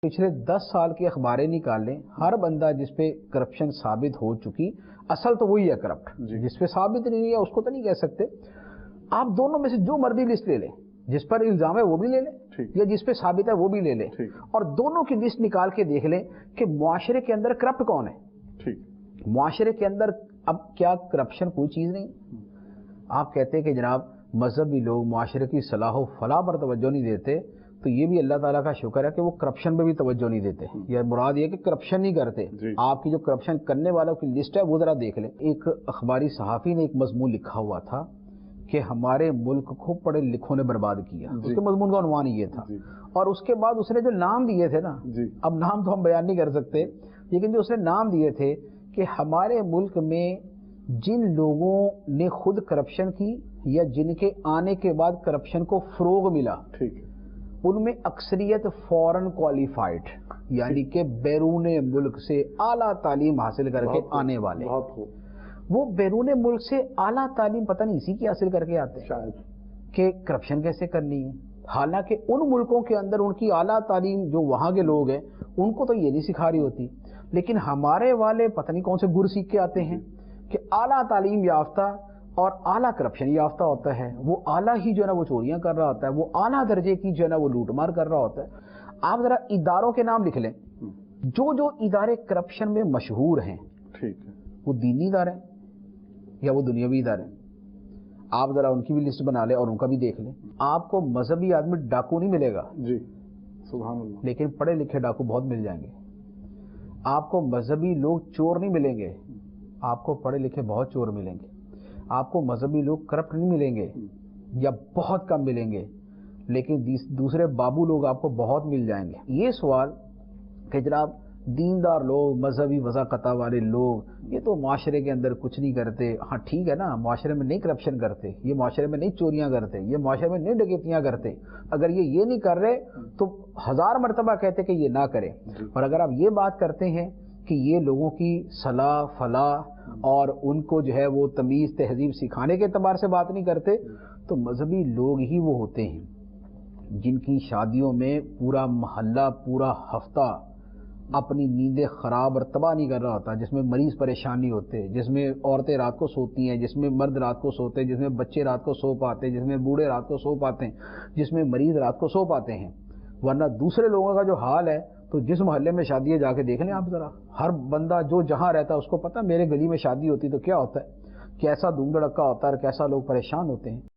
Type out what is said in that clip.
पिछले 10 साल की अखबारें निकाल लें, हर बंदा जिस पे करप्शन साबित हो चुकी, असल तो वही है करप्ट, जिस पे साबित नहीं है उसको तो नहीं कह सकते। आप दोनों में से जो मर्जी लिस्ट ले लें, जिस पर इल्जाम है वो भी ले लें या जिस पे साबित है वो भी ले लें, और दोनों की लिस्ट निकाल के देख लें कि मुआशरे के अंदर करप्ट कौन है। मुआशरे के अंदर अब क्या करप्शन कोई चीज नहीं। आप कहते हैं कि जनाब मजहबी लोग मुआशरे की सलाह फलाह पर तवज्जो नहीं देते, तो ये भी अल्लाह ताला का शुक्र है कि वो करप्शन पे भी तवज्जो नहीं देते। या मुराद ये कि करप्शन नहीं करते। आपकी जो करप्शन करने वालों की लिस्ट है वो जरा देख लें। एक अखबारी सहाफी ने एक मजमून लिखा हुआ था कि हमारे मुल्क को पढ़े लिखों ने बर्बाद किया। उसके मजमून का उन्वान ये था, और उसके बाद उसने जो नाम दिए थे ना, अब नाम तो हम बयान नहीं कर सकते, लेकिन जो उसने नाम दिए थे कि हमारे मुल्क में जिन लोगों ने खुद करप्शन की या जिनके आने के बाद करप्शन को फरोग मिला, उनमें अक्सरियत फॉरेन क्वालिफाइड, यानी कि बैरून मुल्क से आला तालीम हासिल करके आने वाले। वो बैरून मुल्क से आला तालीम पता नहीं इसी की हासिल करके आते हैं शायद कि करप्शन कैसे करनी है। हालांकि उन मुल्कों के अंदर उनकी आला तालीम जो वहां के लोग हैं उनको तो ये नहीं सिखा रही होती, लेकिन हमारे वाले पता नहीं कौन से गुर सीख के आते हैं कि आला तालीम याफ्ता और आला करप्शन याफ्ता होता है। वो आला ही जो है ना वो चोरियां कर रहा होता है, वो आला दर्जे की जो है ना वो लूटमार कर रहा होता है। आप जरा इदारों के नाम लिख लें, जो जो इदारे करप्शन में मशहूर हैं, ठीक है, वो दीनी इदारे हैं या वो दुनियावी इदारे हैं। आप जरा उनकी भी लिस्ट बना लें और उनका भी देख लें। आपको मजहबी आदमी डाकू नहीं मिलेगा जी, सुभान अल्लाह, लेकिन पढ़े लिखे डाकू बहुत मिल जाएंगे। आपको मजहबी लोग चोर नहीं मिलेंगे, आपको पढ़े लिखे बहुत चोर मिलेंगे। आपको मजहबी लोग करप्ट नहीं मिलेंगे या बहुत कम मिलेंगे, लेकिन दूसरे बाबू लोग आपको बहुत मिल जाएंगे। ये सवाल कि जनाब दीनदार लोग, मजहबी वज़ाक़ता वाले लोग, ये तो माशरे के अंदर कुछ नहीं करते। हाँ ठीक है ना, माशरे में नहीं करप्शन करते, ये माशरे में नहीं चोरियां करते, ये माशरे में नहीं डकैतियां करते। अगर ये नहीं कर रहे तो 1000 मरतबा कहते कि ये ना करें। और अगर आप ये बात करते हैं कि ये लोगों की सलाह फलाह और उनको जो है वो तमीज़ तहजीब सिखाने के एतबार से बात नहीं करते, तो मजहबी लोग ही वो होते हैं जिनकी शादियों में पूरा महल्ला पूरा हफ्ता अपनी नींदें खराब और तबाह नहीं कर रहा होता, जिसमें मरीज परेशानी होते हैं, जिसमें औरतें रात को सोती हैं, जिसमें मर्द रात को सोते हैं, जिसमें बच्चे रात को सो पाते हैं, जिसमें बूढ़े रात को सो पाते हैं, जिसमें मरीज रात को सो पाते हैं। वरना दूसरे लोगों का जो हाल है, तो जिस मोहल्ले में शादी है जाके देख लें आप जरा, हर बंदा जो जहां रहता है उसको पता मेरे गली में शादी होती तो क्या होता है, कैसा धूम धड़क्का होता है और कैसा लोग परेशान होते हैं।